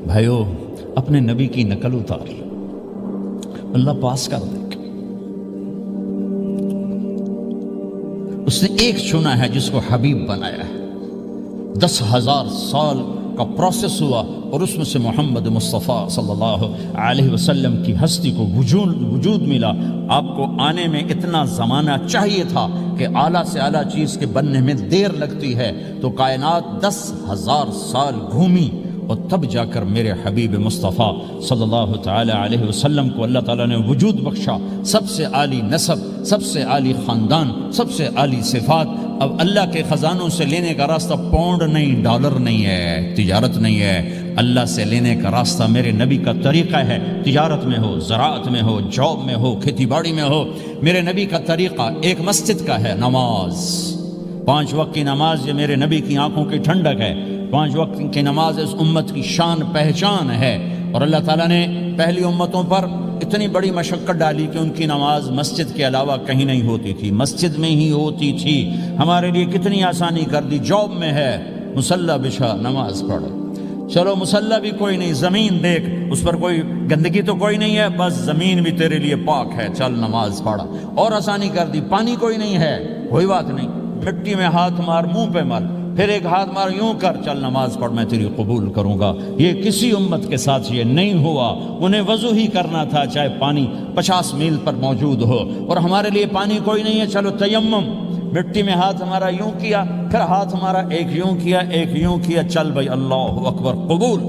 بھائیو اپنے نبی کی نقل اتار، اللہ پاس کر دے گا۔ اس نے ایک چنا ہے جس کو حبیب بنایا ہے، 10,000 سال کا پروسیس ہوا اور اس میں سے محمد مصطفیٰ صلی اللہ علیہ وسلم کی ہستی کو وجود ملا۔ آپ کو آنے میں اتنا زمانہ چاہیے تھا کہ اعلیٰ سے اعلیٰ چیز کے بننے میں دیر لگتی ہے، تو کائنات 10,000 سال گھومی اور تب جا کر میرے حبیب مصطفیٰ صلی اللہ تعالی علیہ وسلم کو اللہ تعالیٰ نے وجود بخشا۔ سب سے عالی نسب، سب سے عالی خاندان، سب سے عالی صفات۔ اب اللہ کے خزانوں سے لینے کا راستہ پاؤنڈ نہیں، ڈالر نہیں ہے، تجارت نہیں ہے۔ اللہ سے لینے کا راستہ میرے نبی کا طریقہ ہے، تجارت میں ہو، زراعت میں ہو، جاب میں ہو، کھیتی باڑی میں ہو۔ میرے نبی کا طریقہ ایک مسجد کا ہے، نماز، 5 وقت کی نماز، یہ میرے نبی کی آنکھوں کی ٹھنڈک ہے۔ 5 وقت کی نماز اس امت کی شان پہچان ہے، اور اللہ تعالیٰ نے پہلی امتوں پر اتنی بڑی مشقت ڈالی کہ ان کی نماز مسجد کے علاوہ کہیں نہیں ہوتی تھی، مسجد میں ہی ہوتی تھی۔ ہمارے لیے کتنی آسانی کر دی، جاب میں ہے مصلی بچھا نماز پڑھ، چلو مصلی بھی کوئی نہیں، زمین دیکھ اس پر کوئی گندگی تو کوئی نہیں ہے، بس زمین بھی تیرے لیے پاک ہے، چل نماز پڑھ۔ اور آسانی کر دی، پانی کوئی نہیں ہے، کوئی بات نہیں، مٹی میں ہاتھ مار، منہ پہ مل، پھر ایک ہاتھ مار، یوں کر، چل نماز پڑھ، میں تیری قبول کروں گا۔ یہ کسی امت کے ساتھ یہ نہیں ہوا، انہیں وضو ہی کرنا تھا چاہے پانی 50 میل پر موجود ہو، اور ہمارے لیے پانی کوئی نہیں ہے، چلو تیمم، مٹی میں ہاتھ ہمارا یوں کیا، پھر ہاتھ ہمارا ایک یوں کیا، ایک یوں کیا، چل بھائی اللہ اکبر قبول۔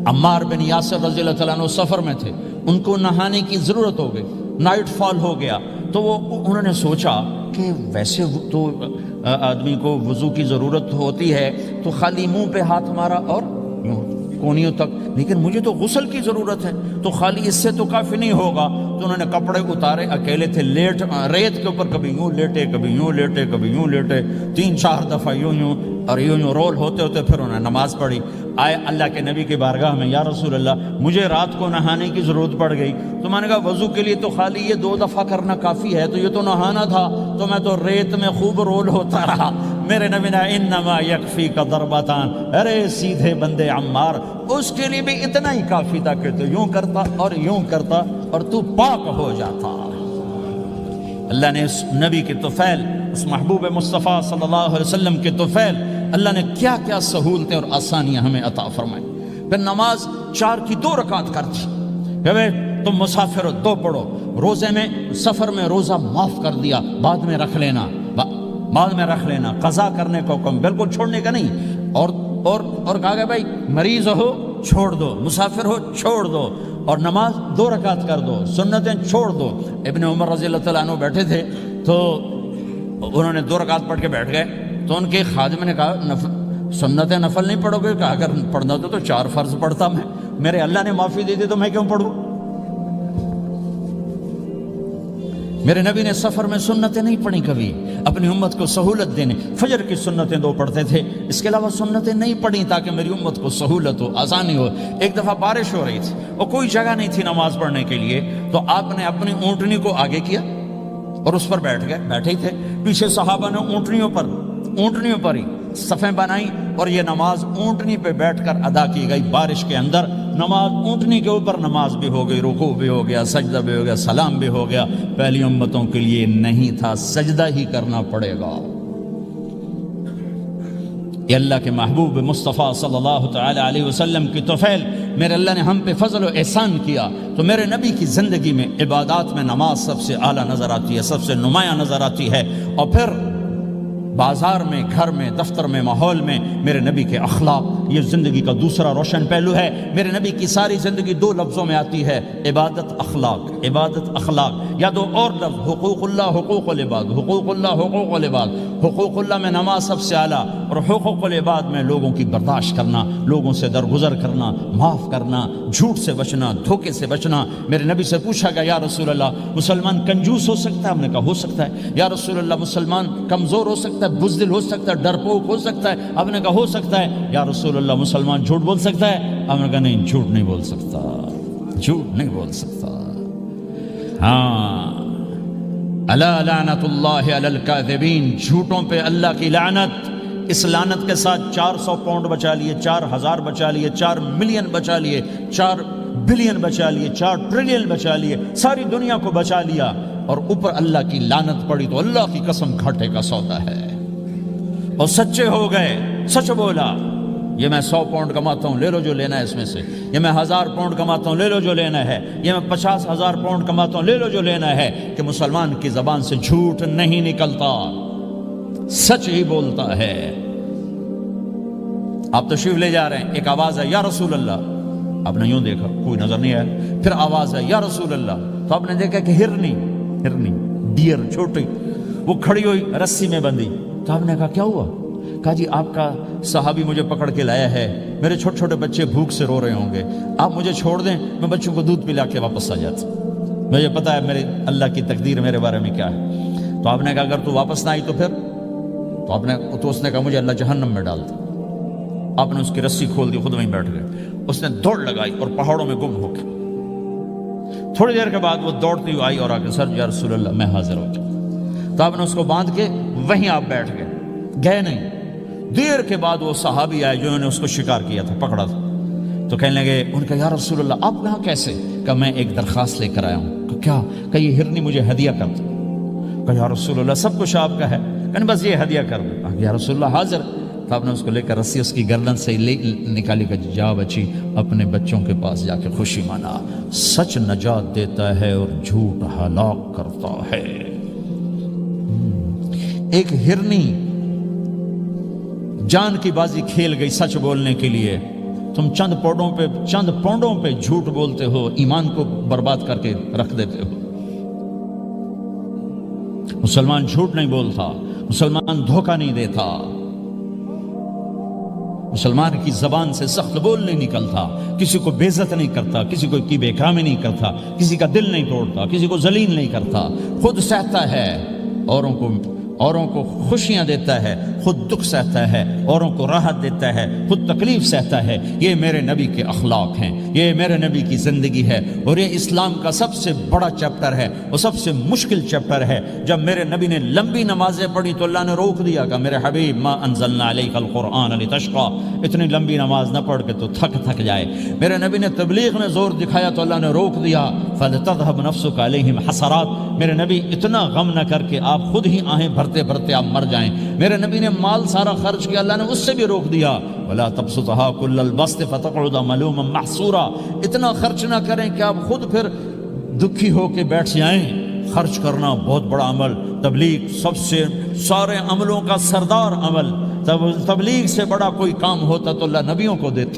عمار بن یاسر رضی اللہ تعالیٰ عنہ سفر میں تھے، ان کو نہانے کی ضرورت ہو گئی، نائٹ فال ہو گیا، تو انہوں نے سوچا کہ ویسے تو آدمی کو وضو کی ضرورت ہوتی ہے تو خالی منہ پہ ہاتھ مارا اور کونیوں تک، لیکن مجھے تو غسل کی ضرورت ہے، تو خالی اس سے تو کافی نہیں ہوگا۔ تو انہوں نے کپڑے اتارے، اکیلے تھے، ریت کے اوپر کبھی یوں لیٹے، کبھی یوں لیٹے، کبھی یوں لیٹے، 3-4 دفعہ یوں اور یوں رول ہوتے ہوتے پھر انہوں نے نماز پڑھی۔ آئے اللہ کے نبی کی بارگاہ میں، یا رسول اللہ مجھے رات کو نہانے کی ضرورت پڑ گئی، تو میں نے کہا وضو کے لیے تو خالی یہ 2 دفعہ کرنا کافی ہے، تو یہ تو نہانا تھا، تو میں تو ریت میں خوب رول ہوتا رہا۔ میرے نبی نے انما یکفیک ضربتان، ارے سیدھے بندے عمار، اس کے لیے بھی اتنا ہی کافی تھا کہ تو یوں کرتا اور یوں کرتا اور تو پاک ہو جاتا۔ اللہ نے اس نبی کے طفیل، اس محبوب مصطفیٰ صلی اللہ علیہ وسلم کے طفیل، اللہ نے کیا کیا سہولتیں اور آسانیاں ہمیں عطا فرمائیں۔ پھر نماز 4 کی 2 رکعت کر دی، کہ تم مسافر ہو 2 پڑھو، روزے میں سفر میں روزہ معاف کر دیا، بعد میں رکھ لینا، بعد میں رکھ لینا، قضا کرنے کو حکم، بالکل چھوڑنے کا نہیں۔ اور کہا کہ بھائی مریض ہو چھوڑ دو، مسافر ہو چھوڑ دو، اور نماز 2 رکعت کر دو، سنتیں چھوڑ دو۔ ابن عمر رضی اللہ تعالیٰ عنہ بیٹھے تھے تو انہوں نے 2 رکعت پڑھ کے بیٹھ گئے، تو ان کے خادم نے کہا سنتیں نفل نہیں پڑھو گے؟ کہا اگر پڑھنا تو 4 فرض پڑھتا میں، میرے اللہ نے معافی دے دی تو میں کیوں پڑھوں؟ میرے نبی نے سفر میں سنتیں نہیں پڑھی کبھی، اپنی امت کو سہولت دینے، فجر کی سنتیں 2 پڑھتے تھے، اس کے علاوہ سنتیں نہیں پڑھی تاکہ میری امت کو سہولت ہو، آسانی ہو۔ ایک دفعہ بارش ہو رہی تھی اور کوئی جگہ نہیں تھی نماز پڑھنے کے لیے، تو آپ نے اپنی اونٹنی کو آگے کیا اور اس پر بیٹھ گئے، بیٹھے ہی تھے، پیچھے صحابہ نے اونٹنیوں پر ہی صفیں بنائی، اور یہ نماز اونٹنی پہ بیٹھ کر ادا کی گئی۔ بارش کے اندر نماز اونٹنی کے اوپر نماز بھی ہو گئی، رکوع بھی ہو گیا، سجدہ بھی ہو گیا، سلام بھی ہو گیا۔ پہلی امتوں کے لیے نہیں تھا، سجدہ ہی کرنا پڑے گا۔ یہ اللہ کے محبوب مصطفیٰ صلی اللہ تعالی علیہ وسلم کی طفیل، میرے اللہ نے ہم پہ فضل و احسان کیا، تو میرے نبی کی زندگی میں عبادات میں نماز سب سے اعلیٰ نظر آتی ہے، سب سے نمایاں نظر آتی ہے۔ اور پھر بازار میں، گھر میں، دفتر میں، ماحول میں میرے نبی کے اخلاق، یہ زندگی کا دوسرا روشن پہلو ہے۔ میرے نبی کی ساری زندگی 2 لفظوں میں آتی ہے، عبادت اخلاق، عبادت اخلاق، یا 2 اور لفظ، حقوق اللہ حقوق العباد، حقوق اللہ حقوق العباد۔ حقوق اللہ میں نماز سب سے اعلیٰ، اور حقوق العباد میں لوگوں کی برداشت کرنا، لوگوں سے درگزر کرنا، معاف کرنا، جھوٹ سے بچنا، دھوکے سے بچنا۔ میرے نبی سے پوچھا گیا یا رسول اللہ مسلمان کنجوس ہو سکتا ہے؟ ہم نے کہا ہو سکتا ہے۔ یا رسول اللہ مسلمان کمزور ہو سکتا ہے، بزدل ہو سکتا ہے، ڈرپوک ہو سکتا ہے؟ آپ نے کہا ہو سکتا ہے۔ یا رسول اللہ مسلمان جھوٹ بول سکتا ہے؟ آپ نے کہا نہیں، جھوٹ نہیں بول سکتا، جھوٹ نہیں بول سکتا۔ ہاں، الا لعنت اللہ علی الکاذبین، جھوٹوں پہ اللہ کی لعنت۔ اس لعنت کے ساتھ 400 پاؤنڈ بچا لیے، 4000 بچا لیے، 4 ملین بچا لیے، 4 بلین بچا لیے، 4 ٹریلین بچا لیے، ساری دنیا کو بچا لیا، اور اوپر اللہ کی لعنت پڑی تو اللہ کی قسم گھاٹے کا سودا ہے۔ اور سچے ہو گئے، سچ بولا، یہ میں 100 پاؤنڈ کماتا ہوں، لے لو جو لینا ہے اس میں سے، یہ میں 1000 پاؤنڈ کماتا ہوں، لے لو جو لینا ہے، یہ میں 50,000 پاؤنڈ کماتا ہوں، لے لو جو لینا ہے، کہ مسلمان کی زبان سے جھوٹ نہیں نکلتا، سچ ہی بولتا ہے۔ آپ تشریف لے جا رہے ہیں، ایک آواز ہے یا رسول اللہ، آپ نے یوں دیکھا، کوئی نظر نہیں آیا، پھر آواز ہے یا رسول اللہ، تو آپ نے دیکھا کہ ہرنی ڈیر چھوٹی وہ کھڑی ہوئی رسی میں بندھی، تو آپ نے کہا کیا ہوا؟ کہا جی آپ کا صحابی مجھے پکڑ کے لایا ہے، میرے چھوٹے چھوٹے بچے بھوک سے رو رہے ہوں گے، آپ مجھے چھوڑ دیں، میں بچوں کو دودھ پلا کے واپس آ جاتا، مجھے پتا ہے میرے اللہ کی تقدیر میرے بارے میں کیا ہے۔ تو آپ نے کہا اگر تو واپس نہ آئی تو پھر؟ تو اس نے کہا مجھے اللہ جہنم میں ڈال دے۔ آپ نے اس کی رسی کھول دی، خود وہیں بیٹھ گئے، اس نے دوڑ لگائی اور پہاڑوں میں گم ہو کے، تھوڑی دیر کے بعد وہ دوڑتی ہوئی آئی اور آ کے سر یا رسول اللہ میں حاضر ہو گیا، تو آپ نے اس کو باندھ کے وہیں آپ بیٹھ گئے نہیں۔ دیر کے بعد وہ صحابی آئے جنہوں نے اس کو شکار کیا تھا، پکڑا تھا، تو کہنے لگے، ان کا یا رسول اللہ آپ یہاں کیسے؟ کہ میں ایک درخواست لے کر آیا ہوں۔ کہ کیا؟ کہ یہ ہرنی مجھے ہدیہ کر دو۔ کہ یا رسول اللہ سب کچھ آپ کا ہے، کہ بس یہ ہدیہ کر دو۔ یا رسول اللہ حاضر۔ تو آپ نے اس کو لے کر رسی اس کی گردن سے نکالی، کہ جا بچی اپنے بچوں کے پاس جا کے خوشی منا، سچ نجات دیتا ہے اور جھوٹ ہلاک کرتا ہے۔ ایک ہرنی جان کی بازی کھیل گئی سچ بولنے کے لیے، تم چند پونڈوں پہ جھوٹ بولتے ہو، ایمان کو برباد کر کے رکھ دیتے ہو۔ مسلمان جھوٹ نہیں بولتا، مسلمان دھوکہ نہیں دیتا، مسلمان کی زبان سے سخت بول نہیں نکلتا، کسی کو بے عزت نہیں کرتا، کسی کو کی بے اکرامی نہیں کرتا، کسی کا دل نہیں توڑتا، کسی کو ذلیل نہیں کرتا، خود سہتا ہے، اوروں کو خوشیاں دیتا ہے، خود دکھ سہتا ہے، اوروں کو راحت دیتا ہے، خود تکلیف سہتا ہے۔ یہ میرے نبی کے اخلاق ہیں، یہ میرے نبی کی زندگی ہے، اور یہ اسلام کا سب سے بڑا چیپٹر ہے اور سب سے مشکل چیپٹر ہے۔ جب میرے نبی نے لمبی نمازیں پڑھی تو اللہ نے روک دیا کہ میرے حبیب ما انزلنا علیک القرآن لتشقى، اتنی لمبی نماز نہ پڑھ کے تو تھک جائے۔ میرے نبی نے تبلیغ میں زور دکھایا تو اللہ نے روک دیا، فلتذهب نفسك علیہم حسرات، میرے نبی اتنا غم نہ کر کے آپ خود ہی آہیں بھرتے آپ مر جائیں۔ میرے نبی نے مال سارا خرچ کیا، اللہ نے اس سے بھی روک دیا، ولا تبسطها كل البسط فتقعد ملوما محسورا، اتنا خرچ نہ کریں کہ آپ خود پھر دکھی ہو کے بیٹھ جائیں۔ خرچ کرنا بہت بڑا عمل، تبلیغ سب سے سارے عملوں کا سردار عمل، تبلیغ سے بڑا کوئی کام ہوتا تو اللہ نبیوں کو دیتا،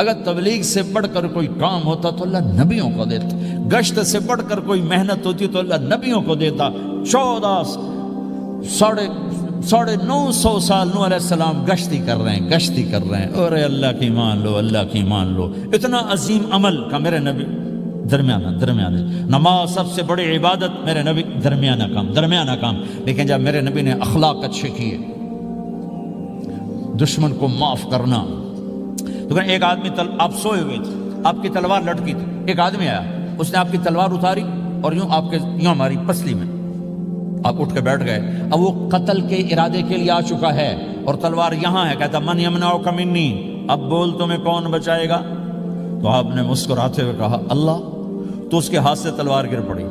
اگر تبلیغ سے بڑھ کر کوئی کام ہوتا تو اللہ نبیوں کو دیتا، گشت سے بڑھ کر کوئی محنت ہوتی تو اللہ نبیوں کو دیتا۔ 950 سال نوح علیہ السلام گشتی کر رہے ہیں، اور اللہ کی مان لو، اتنا عظیم عمل کا میرے نبی درمیانہ نماز سب سے بڑی عبادت، میرے نبی درمیانہ کام، لیکن جب میرے نبی نے اخلاق اچھے کیے، دشمن کو معاف کرنا، تو ایک آدمی آپ سوئے ہوئے تھے، آپ کی تلوار لٹکی تھی، ایک آدمی آیا، اس نے آپ کی تلوار اتاری اور یوں ہماری پسلی میں، آپ اٹھ کے بیٹھ گئے، اب وہ قتل کے ارادے کے لیے آ چکا ہے اور تلوار یہاں ہے، کہتا من یمنعک منی، اب بول تمہیں کون بچائے گا؟ تو آپ نے مسکراتے ہوئے کہا اللہ، تو اس کے ہاتھ سے تلوار گر پڑی،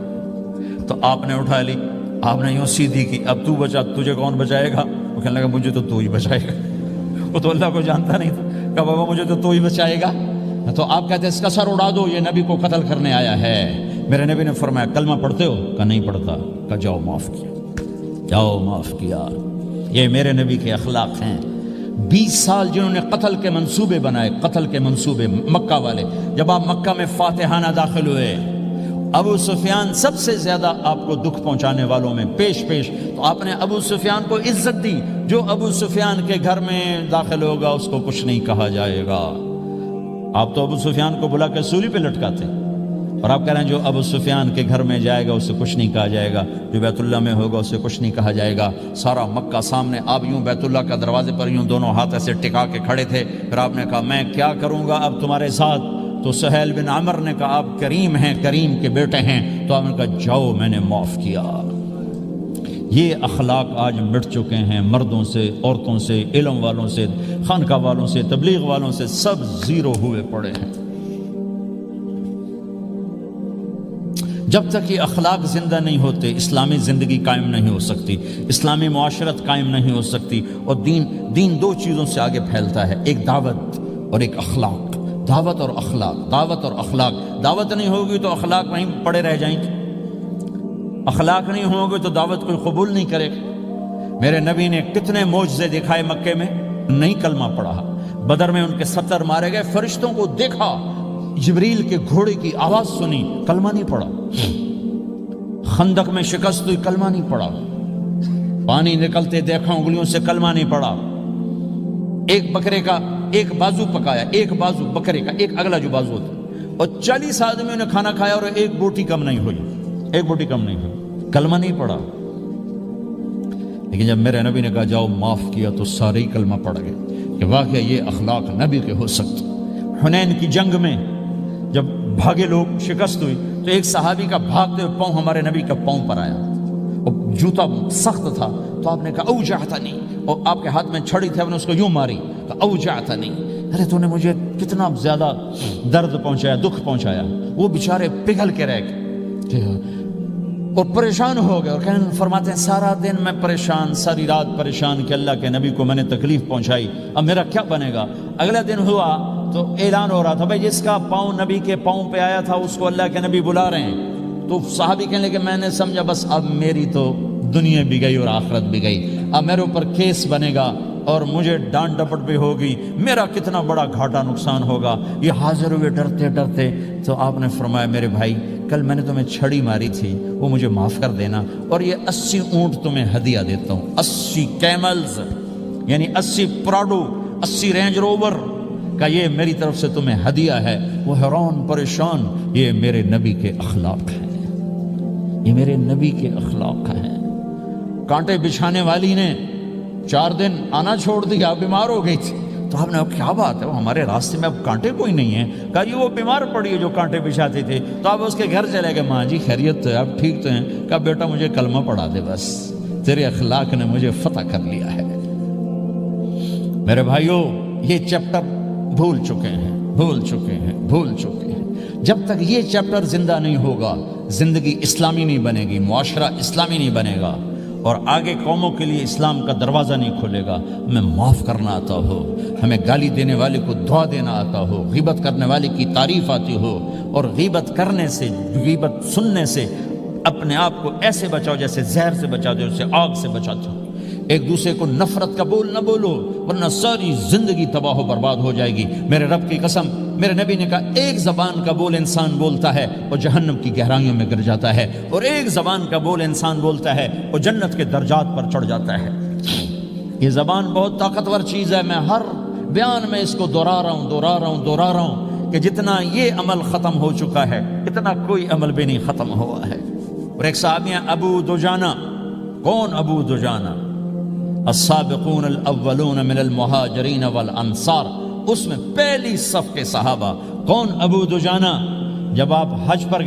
تو آپ نے اٹھا لی، آپ نے یوں سیدھی کی، اب تو بچا، تجھے کون بچائے گا؟ وہ کہنے لگا مجھے تو ہی بچائے گا، وہ تو اللہ کو جانتا نہیں تھا، کہا بابا مجھے تو ہی بچائے گا۔ تو آپ کہتے ہیں اس کا سر اڑا دو، یہ نبی کو قتل کرنے آیا ہے۔ میرے نبی نے فرمایا کلمہ پڑھتے ہو؟ کہا نہیں پڑھتا۔ کہا جاؤ معاف کیا۔ یہ میرے نبی کے اخلاق ہیں۔ 20 سال جنہوں نے قتل کے منصوبے بنائے، مکہ والے، جب آپ مکہ میں فاتحانہ داخل ہوئے، ابو سفیان سب سے زیادہ آپ کو دکھ پہنچانے والوں میں پیش، تو آپ نے ابو سفیان کو عزت دی، جو ابو سفیان کے گھر میں داخل ہوگا اس کو کچھ نہیں کہا جائے گا۔ آپ تو ابو سفیان کو بلا کے سولی پہ لٹکاتے، اور آپ کہہ رہے ہیں جو ابو سفیان کے گھر میں جائے گا اسے کچھ نہیں کہا جائے گا، جو بیت اللہ میں ہوگا اسے کچھ نہیں کہا جائے گا۔ سارا مکہ سامنے، آپ یوں بیت اللہ کا دروازے پر یوں دونوں ہاتھ ایسے ٹکا کے کھڑے تھے، پھر آپ نے کہا میں کیا کروں گا اب تمہارے ساتھ؟ تو سہیل بن عمر نے کہا آپ کریم ہیں، کریم کے بیٹے ہیں، تو آپ نے کہا جاؤ میں نے معاف کیا۔ یہ اخلاق آج مٹ چکے ہیں، مردوں سے، عورتوں سے، علم والوں سے، خانقاہ والوں سے، تبلیغ والوں سے، سب زیرو ہوئے پڑے ہیں۔ جب تک یہ اخلاق زندہ نہیں ہوتے، اسلامی زندگی قائم نہیں ہو سکتی، اسلامی معاشرت قائم نہیں ہو سکتی، اور دین دو چیزوں سے آگے پھیلتا ہے، ایک دعوت اور ایک اخلاق۔ دعوت اور اخلاق، دعوت اور اخلاق۔ دعوت نہیں ہوگی تو اخلاق وہیں پڑے رہ جائیں گے، اخلاق نہیں ہوں گے تو دعوت کوئی قبول نہیں کرے گا۔ میرے نبی نے کتنے معجزے دکھائے مکے میں، نہیں کلمہ پڑھا۔ بدر میں ان کے 70 مارے گئے، فرشتوں کو دیکھا، جبریل کے گھوڑے کی آواز سنی، کلمہ نہیں پڑھا۔ خندق میں شکست ہوئی، کلمہ نہیں پڑھا۔ پانی نکلتے دیکھا انگلیوں سے، کلمہ نہیں پڑھا۔ ایک بکرے کا ایک بازو پکایا، ایک بازو بکرے کا، ایک اگلا جو بازو ہوتا، اور 40 آدمیوں نے کھانا کھایا اور ایک بوٹی کم نہیں ہوئی، ایک بوٹی کم نہیں ہوئی، کلمہ نہیں پڑھا۔ لیکن جب میرے نبی نے کہا جاؤ معاف کیا تو سارے ہی کلمہ پڑھ گئے کہ واقعہ یہ اخلاق نبی کے ہو سکتے۔ حنین کی جنگ میں جب بھاگے لوگ، شکست ہوئی، تو ایک صحابی کا بھاگتے ہوئے پاؤں ہمارے نبی کا پاؤں پر آیا، اور جوتا سخت تھا، تو آپ نے کہا اوجعتنی، اور آپ کے ہاتھ میں چھڑی تھی، آپ نے اس کو یوں ماری، کہا اوجعتنی، ارے تو نے مجھے کتنا زیادہ درد پہنچایا، دکھ پہنچایا۔ وہ بیچارے پگھل کے رہ گئے اور پریشان ہو گئے، اور فرماتے ہیں سارا دن میں پریشان، ساری رات پریشان کہ اللہ کے نبی کو میں نے تکلیف پہنچائی، اب میرا کیا بنے گا۔ اگلا دن ہوا تو اعلان ہو رہا تھا بھائی جس کا پاؤں نبی کے پاؤں پہ آیا تھا اس کو اللہ کے نبی بلا رہے ہیں۔ تو صحابی کہنے لگے میں نے سمجھا بس اب میری تو دنیا بھی گئی اور آخرت بھی گئی، اب میرے اوپر کیس بنے گا اور مجھے ڈانٹ ڈپٹ بھی ہوگی، میرا کتنا بڑا گھاٹا نقصان ہوگا۔ یہ حاضر ہوئے ڈرتے ڈرتے، تو آپ نے فرمایا میرے بھائی کل میں نے تمہیں چھڑی ماری تھی، وہ مجھے معاف کر دینا، اور یہ 80 اونٹ تمہیں ہدیہ دیتا ہوں، 80 کیملز یعنی 80 پراڈو، 80 رینج روور کا یہ میری طرف سے تمہیں ہدیہ ہے۔ وہ حیران پریشان، یہ میرے نبی کے اخلاق ہیں، یہ میرے نبی کے اخلاق ہیں۔ کانٹے بچھانے والی نے 4 دن آنا چھوڑ دیا، بیمار ہو گئی تھی، تو آپ نے کیا بات ہے، وہ ہمارے راستے میں اب کانٹے کوئی نہیں ہیں، کہا جی وہ بیمار پڑی ہے جو کانٹے بچھاتی تھی، تو آپ اس کے گھر چلے گئے، ماں جی خیریت تو ہے، آپ ٹھیک تو ہیں، کہا بیٹا مجھے کلمہ پڑھا دے، بس تیرے اخلاق نے مجھے فتح کر لیا ہے۔ میرے بھائیوں یہ چیپٹر بھول چکے ہیں، بھول چکے ہیں، بھول چکے ہیں۔ جب تک یہ چیپٹر زندہ نہیں ہوگا، زندگی اسلامی نہیں بنے گی، معاشرہ اسلامی نہیں بنے گا، اور آگے قوموں کے لیے اسلام کا دروازہ نہیں کھلے گا۔ ہمیں معاف کرنا آتا ہو، ہمیں گالی دینے والے کو دعا دینا آتا ہو، غیبت کرنے والے کی تعریف آتی ہو، اور غیبت کرنے سے، غیبت سننے سے اپنے آپ کو ایسے بچاؤ جیسے زہر سے بچاتے ہو، جیسے آگ سے بچاتے ہو۔ ایک دوسرے کو نفرت کا بول نہ بولو، ورنہ ساری زندگی تباہ و برباد ہو جائے گی۔ میرے رب کی قسم، میرے نبی نے کہا ایک زبان کا بول انسان بولتا ہے اور جہنم کی گہرائیوں میں گر جاتا ہے، اور ایک زبان کا بول انسان بولتا ہے اور جنت کے درجات پر چڑھ جاتا ہے۔ یہ زبان بہت طاقتور چیز ہے، میں ہر بیان میں اس کو دہرا رہا ہوں کہ جتنا یہ عمل ختم ہو چکا ہے اتنا کوئی عمل بھی نہیں ختم ہوا ہے۔ اور ایک صحابی ہیں ابو دجانہ۔ کون ابو دجانہ؟ السابقون الاولون من المہاجرین والانصار، اس میں پہلی صف کے صحابہ۔ کون ابو دجانہ؟ جب آپ حج پر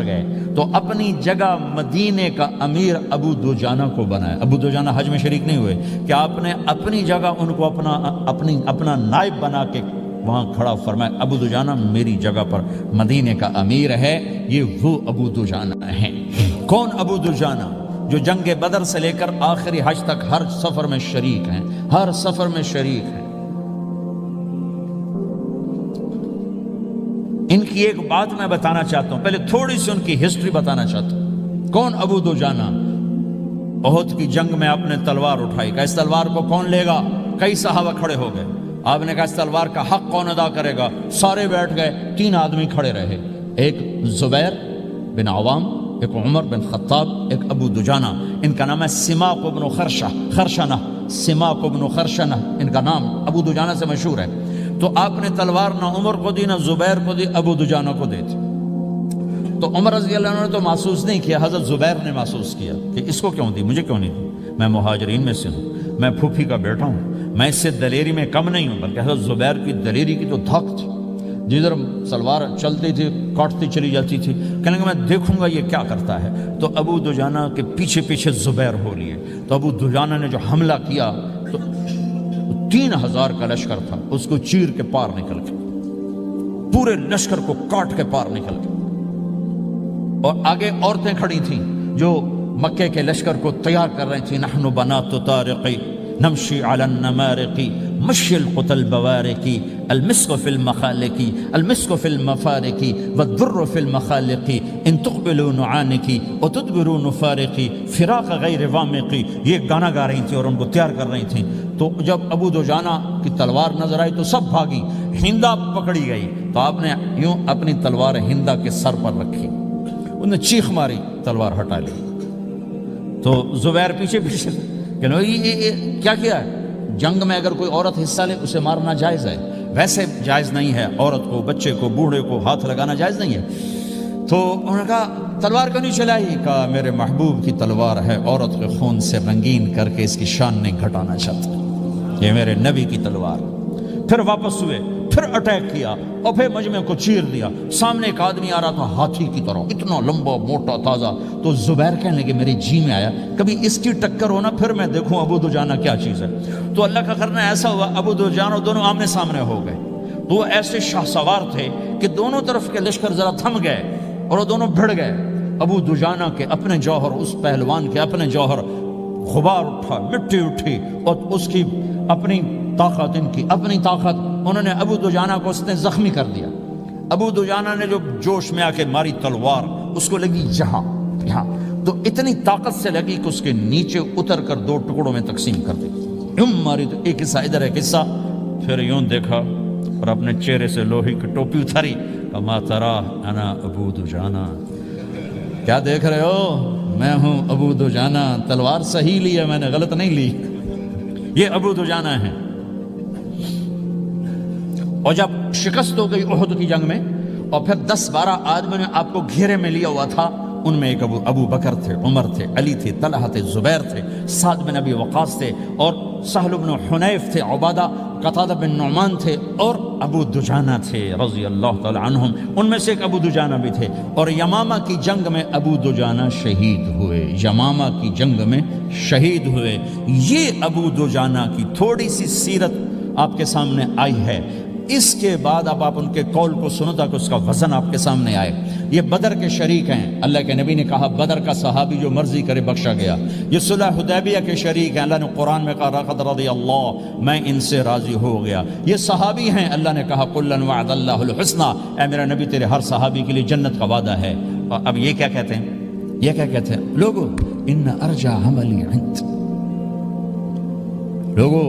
گئے تو اپنی جگہ مدینے کا امیر ابو دجانہ کو بنایا۔ ابو دجانہ حج میں شریک نہیں ہوئے کہ آپ نے اپنی جگہ ان کو اپنا نائب بنا کے وہاں کھڑا فرمایا، ابو دجانہ میری جگہ پر مدینے کا امیر ہے، یہ وہ ابو دجانہ ہیں۔ کون ابو دجانہ؟ جو جنگ بدر سے لے کر آخری حج تک ہر سفر میں شریک ہیں، ہر سفر میں شریک ہیں۔ ان کی ایک بات میں بتانا چاہتا ہوں، پہلے تھوڑی سی ان کی ہسٹری بتانا چاہتا ہوں۔ کون ابو دجانہ؟ احد کی جنگ میں آپ نے تلوار اٹھائی، کہا اس تلوار کو کون لے گا؟ کئی صحابہ کھڑے ہو گئے۔ آپ نے کہا اس تلوار کا حق کون ادا کرے گا؟ سارے بیٹھ گئے، 3 آدمی کھڑے رہے، ایک زبیر بن عوام، ایک عمر بن خطاب، ایک ابو دجانہ۔ ان کا نام ہے سماق بن خرشنہ، سماق بن خرشنہ ان کا نام ابو دجانہ سے مشہور ہے۔ تو آپ نے تلوار نہ عمر کو دی، نہ زبیر کو دی، ابو دجانہ کو دی تھی۔ تو عمر رضی اللہ عنہ نے تو محسوس نہیں کیا، حضرت زبیر نے محسوس کیا کہ اس کو کیوں دی، مجھے کیوں نہیں دی، میں مہاجرین میں سے ہوں، میں پھوپھی کا بیٹا ہوں، میں اس سے دلیری میں کم نہیں ہوں۔ بلکہ حضرت زبیر کی دلیری کی تو دھک تھی، جدھر سلوار چلتی تھی کاٹتی چلی جاتی تھی، کہنے لگا میں دیکھوں گا یہ کیا کرتا ہے۔ تو ابو دجانہ کے پیچھے پیچھے زبیر ہو لیے، تو ابو دجانہ نے جو حملہ کیا تو 3000 کا لشکر تھا، اس کو چیر کے پار نکل کے، پورے لشکر کو کاٹ کے پار نکل کے، اور آگے عورتیں کھڑی تھیں جو مکے کے لشکر کو تیار کر رہی تھیں۔ نحن بنات طارقی نمشی علی النمارقی مشی القتل بوارقی المسک فی المخالقی المسک فی المفارقی والدر فی المخالقی ان تقبلوا نعانقی وتدبروا نفارقی فراق غیر وامقی، یہ گانا گا رہی تھیں اور ان کو تیار کر رہی تھیں۔ تو جب ابو دجانہ کی تلوار نظر آئی تو سب بھاگی، ہندا پکڑی گئی، تو آپ نے یوں اپنی تلوار ہندا کے سر پر رکھی، انہوں نے چیخ ماری، تلوار ہٹا لی۔ تو زبیر پیچھے پیچھے کہ یہ کیا کیا ہے؟ جنگ میں اگر کوئی عورت حصہ لے اسے مارنا جائز ہے، ویسے جائز نہیں ہے، عورت کو، بچے کو، بوڑھے کو ہاتھ لگانا جائز نہیں ہے۔ تو انہوں نے کہا تلوار کیوں نہیں چلائی؟ کہا میرے محبوب کی تلوار ہے، عورت کے خون سے رنگین کر کے اس کی شان نہیں گھٹانا چاہتا، یہ میرے نبی کی تلوار۔ پھر واپس ہوئے، پھر اٹیک کیا اور پھر مجمع کو چیر دیا۔ سامنے ایک آدمی آ رہا تھا ہاتھی کی طرح، اتنا لمبا موٹا تازہ۔ تو زبیر کہنے لگے میرے جی میں آیا کبھی اس کی ٹکر ہونا، پھر میں دیکھوں ابو دجانہ کیا چیز ہے۔ تو اللہ کا کرنا ایسا ہوا، ابو دجانہ دونوں آمنے سامنے ہو گئے۔ تو وہ ایسے شاہ سوار تھے کہ دونوں طرف کے لشکر ذرا تھم گئے اور وہ دونوں بھڑ گئے۔ ابو دجانہ کے اپنے جوہر، اس پہلوان کے اپنے جوہر، غبار اٹھا، مٹی اٹھی، اور اس کی اپنی طاقت، ان کی اپنی طاقت، انہوں نے ابو دجانہ کو اس نے زخمی کر دیا۔ ابو دجانہ نے جو جوش میں آ کے ماری تلوار، اس کو لگی یہاں، تو اتنی طاقت سے لگی کہ اس کے نیچے اتر کر 2 ٹکڑوں میں تقسیم کر دی۔ یوں ماری تو ایک حصہ ادھر، ایک حصہ، پھر یوں دیکھا اور اپنے چہرے سے لوہے کی ٹوپی اتاری، اما ترا انا ابو دجانہ، کیا دیکھ رہے ہو؟ میں ہوں ابو دجانہ، تلوار صحیح لی ہے میں نے، غلط نہیں لی۔ یہ ابو دجانہ ہیں۔ اور جب شکست ہو گئی احد کی جنگ میں، اور پھر 10-12 آدمیوں نے آپ کو گھیرے میں لیا ہوا تھا، ان میں ایک ابو بکر تھے، عمر تھے، علی تھے، طلحہ تھے، زبیر تھے، سعد بن ابی وقاص تھے، اور سہل بن حنیف تھے، عبادہ قتادہ بن نعمان تھے، اور ابو دجانہ تھے رضی اللہ تعالی عنہم۔ ان میں سے ایک ابو دجانہ بھی تھے، اور یمامہ کی جنگ میں ابو دجانہ شہید ہوئے، یمامہ کی جنگ میں شہید ہوئے۔ یہ ابو دجانہ کی تھوڑی سی سیرت آپ کے سامنے آئی ہے۔ اس کے بعد اب آپ ان کے قول کو سنو تاکہ اس کا وزن آپ کے سامنے آئے۔ یہ بدر کے شریک ہیں، اللہ کے نبی نے کہا بدر کا صحابی جو مرضی کرے بخشا گیا۔ یہ صلح حدیبیہ کے شریک ہیں، اللہ نے قرآن میں کہا لقد رضی اللہ، میں ان سے راضی ہو گیا۔ یہ صحابی ہیں، اللہ نے کہا کلا وعد اللہ الحسنی، اے میرا نبی تیرے ہر صحابی کے لیے جنت کا وعدہ ہے۔ اور اب یہ کیا کہتے ہیں؟ یہ کیا کہتے ہیں لوگو؟ ان ارجع عملی عند، لوگو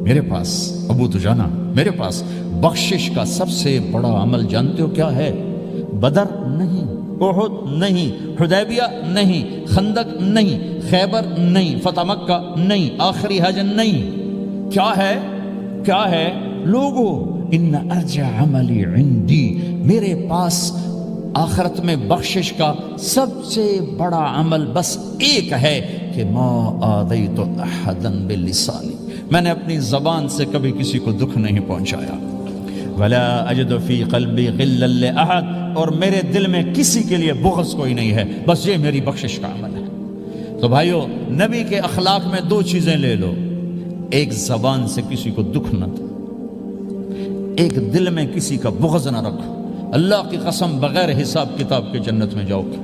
میرے پاس، ابو دجانہ میرے پاس بخشش کا سب سے بڑا عمل جانتے ہو کیا ہے؟ بدر نہیں، احد نہیں، حدیبیہ نہیں، خندق نہیں، خیبر نہیں، فتح مکہ نہیں، آخری حج نہیں، کیا ہے؟ کیا ہے لوگو؟ ان ارجع عملی عندی، میرے پاس آخرت میں بخشش کا سب سے بڑا عمل بس ایک ہے کہ ما آذیت احدا بلسانی، میں نے اپنی زبان سے کبھی کسی کو دکھ نہیں پہنچایا۔ ولا اجد فی قلبی غلا لاحد، اور میرے دل میں کسی کے لیے بغض کوئی نہیں ہے، بس یہ میری بخشش کا عمل ہے۔ تو بھائیو، نبی کے اخلاق میں 2 چیزیں لے لو، ایک زبان سے کسی کو دکھ نہ دو، ایک دل میں کسی کا بغض نہ رکھو۔ اللہ کی قسم بغیر حساب کتاب کے جنت میں جاؤ گے۔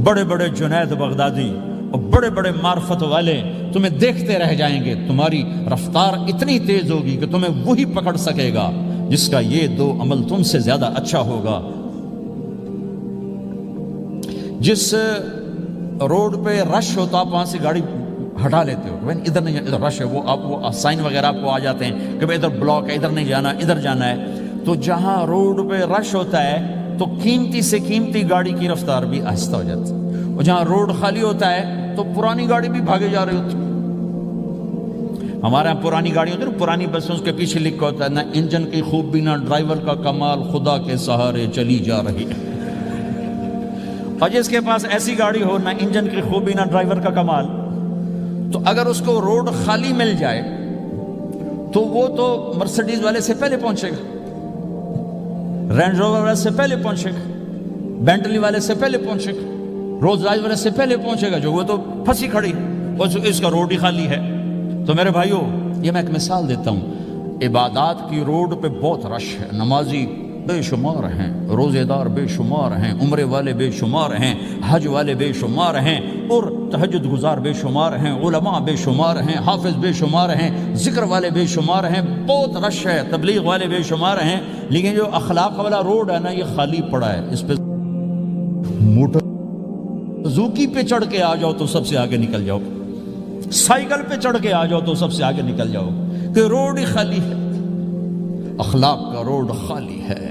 بڑے بڑے جنید بغدادی اور بڑے بڑے معرفت والے تمہیں دیکھتے رہ جائیں گے، تمہاری رفتار اتنی تیز ہوگی کہ تمہیں وہی پکڑ سکے گا جس کا یہ 2 عمل تم سے زیادہ اچھا ہوگا۔ جس روڈ پہ رش ہوتا آپ وہاں سے گاڑی ہٹا لیتے ہو، ادھر نہیں، ادھر رش ہے، وہ سائن وغیرہ آپ کو آ جاتے ہیں کہ ادھر بلاک ہے، ادھر نہیں جانا، ادھر جانا ہے۔ تو جہاں روڈ پہ رش ہوتا ہے تو قیمتی سے قیمتی گاڑی کی رفتار بھی آہستہ ہو جاتی ہے، اور جہاں روڈ خالی ہوتا ہے تو پرانی گاڑی بھی بھاگے جا رہی ہوتی ہے۔ ہمارے یہاں پرانی گاڑی ہوتی ہے نا، پرانی بسوں کے پیچھے لکھا ہوتا ہے نہ انجن کی خوبی نہ ڈرائیور کا کمال، خدا کے سہارے چلی جا رہی ہے۔ اور جس کے پاس ایسی گاڑی ہو، نہ انجن کی خوبی نہ ڈرائیور کا کمال، تو اگر اس کو روڈ خالی مل جائے تو وہ تو مرسڈیز والے سے پہلے پہنچے گا، رینج روور والے سے پہلے پہنچے گا، بینٹلی والے سے پہلے پہنچے گا، رولز رائس والے سے پہلے پہنچے گا، جو وہ تو پھنسی کھڑی، اس کا روڈ ہی خالی ہے۔ تو میرے بھائیوں، یہ میں ایک مثال دیتا ہوں، عبادات کی روڈ پہ بہت رش ہے، نمازی بے شمار ہیں، روزے دار بے شمار ہیں، عمرے والے بے شمار ہیں، حج والے بے شمار ہیں، اور تہجد گزار بے شمار ہیں، علماء بے شمار ہیں، حافظ بے شمار ہیں، ذکر والے بے شمار ہیں، بہت رش ہے، تبلیغ والے بے شمار ہیں، لیکن جو اخلاق والا روڈ ہے نا، یہ خالی پڑا ہے۔ اس پہ موٹر زوکی پہ چڑھ کے آ جاؤ تو سب سے آگے نکل جاؤ، سائیکل پہ چڑھ کے آ جاؤ تو سب سے آگے نکل جاؤ، کہ روڈ ہی خالی ہے، اخلاق کا روڈ خالی ہے۔